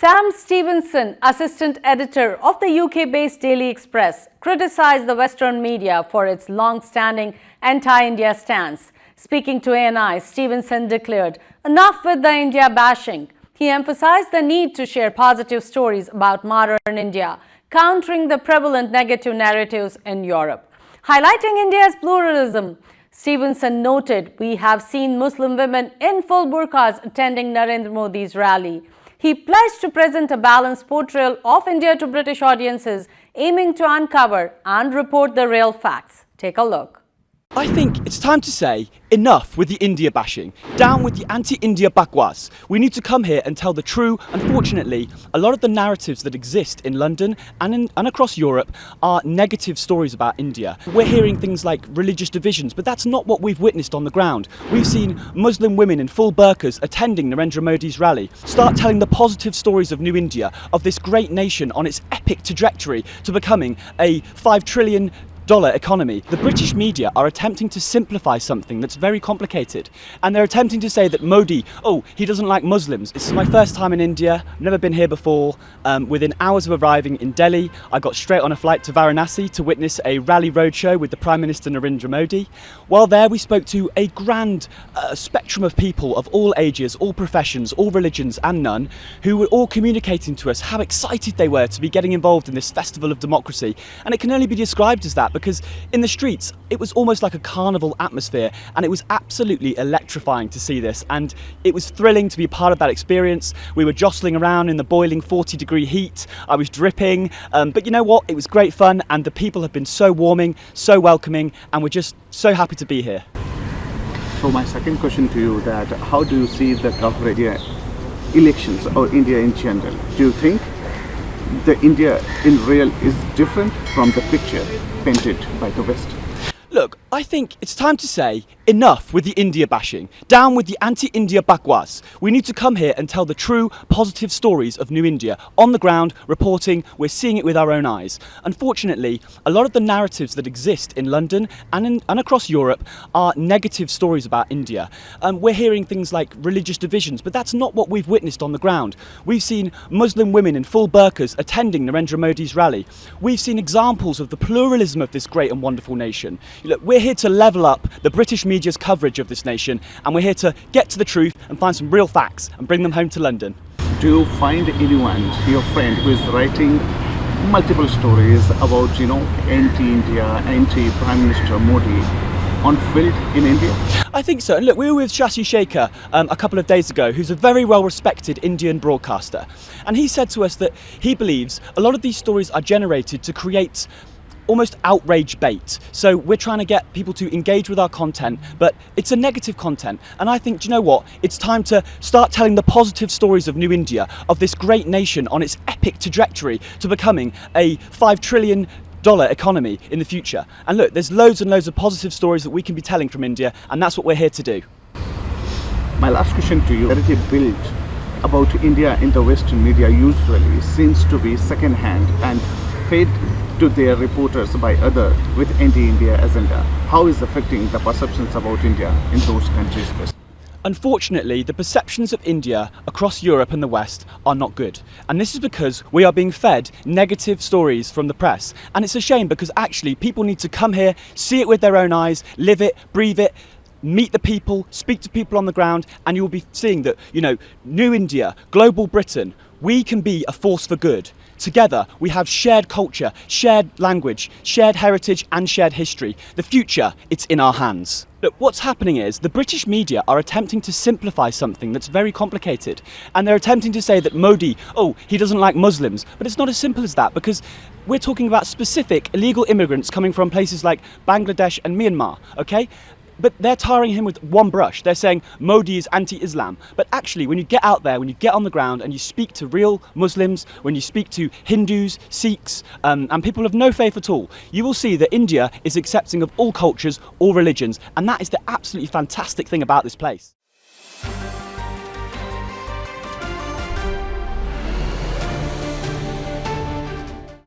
Sam Stevenson, assistant editor of the UK-based Daily Express, criticised the Western media for its long-standing anti-India stance. Speaking to ANI, Stevenson declared, "Enough with the India bashing." He emphasised the need to share positive stories about modern India, countering the prevalent negative narratives in Europe. Highlighting India's pluralism, Stevenson noted, "We have seen Muslim women in full burqas attending Narendra Modi's rally." He pledged to present a balanced portrayal of India to British audiences, aiming to uncover and report the real facts. Take a look. I think it's time to say enough with the India bashing. Down with the anti-India bakwas. We need to come here and tell the true. Unfortunately, a lot of the narratives that exist in London and across Europe are negative stories about India. We're hearing things like religious divisions, but that's not what we've witnessed on the ground. We've seen Muslim women in full burqas attending Narendra Modi's rally. Start telling the positive stories of New India, of this great nation on its epic trajectory to becoming a $5 trillion economy. The British media are attempting to simplify something that's very complicated, and they're attempting to say that Modi, he doesn't like Muslims. This is my first time in India. I've never been here before. Within hours of arriving in Delhi, I got straight on a flight to Varanasi to witness a rally roadshow with the Prime Minister Narendra Modi. While there, we spoke to a grand spectrum of people of all ages, all professions, all religions and none, who were all communicating to us how excited they were to be getting involved in this festival of democracy. And it can only be described as that, because in the streets it was almost like a carnival atmosphere, and it was absolutely electrifying to see this, and it was thrilling to be a part of that experience. We were jostling around in the boiling 40-degree heat. I was dripping, but you know what, it was great fun, and the people have been so warming, so welcoming, and we're just so happy to be here. So my second question to you, that how do you see the coverage elections or India in general? Do you think the India in real is different from the picture painted by the West? Look, I think it's time to say enough with the India bashing. Down with the anti-India bakwas. We need to come here and tell the true, positive stories of New India. On the ground, reporting, we're seeing it with our own eyes. Unfortunately, a lot of the narratives that exist in London and across Europe are negative stories about India. We're hearing things like religious divisions, but that's not what we've witnessed on the ground. We've seen Muslim women in full burqas attending Narendra Modi's rally. We've seen examples of the pluralism of this great and wonderful nation. Look, we're here to level up the British media's coverage of this nation, and we're here to get to the truth and find some real facts and bring them home to London. Do you find anyone, your friend, who is writing multiple stories about, anti-India, anti-Prime Minister Modi on field in India? I think so. And look, we were with Shashi Shekhar a couple of days ago, who's a very well-respected Indian broadcaster. And he said to us that he believes a lot of these stories are generated to create almost outrage bait. So we're trying to get people to engage with our content, but it's a negative content. And I think, do you know what? It's time to start telling the positive stories of New India, of this great nation on its epic trajectory to becoming a $5 trillion economy in the future. And look, there's loads and loads of positive stories that we can be telling from India, and that's what we're here to do. My last question to you, narrative built about India in the Western media usually seems to be second-hand and fed to their reporters by others with anti-India agenda. How is affecting the perceptions about India in those countries? Unfortunately, the perceptions of India across Europe and the West are not good. And this is because we are being fed negative stories from the press. And it's a shame, because actually people need to come here, see it with their own eyes, live it, breathe it, meet the people, speak to people on the ground, and you will be seeing that, New India, global Britain, we can be a force for good. Together, we have shared culture, shared language, shared heritage and shared history. The future, it's in our hands. Look, what's happening is the British media are attempting to simplify something that's very complicated. And they're attempting to say that Modi, he doesn't like Muslims. But it's not as simple as that, because we're talking about specific illegal immigrants coming from places like Bangladesh and Myanmar, okay? But they're tarring him with one brush. They're saying Modi is anti-Islam. But actually, when you get out there, when you get on the ground and you speak to real Muslims, when you speak to Hindus, Sikhs, and people of no faith at all, you will see that India is accepting of all cultures, all religions. And that is the absolutely fantastic thing about this place.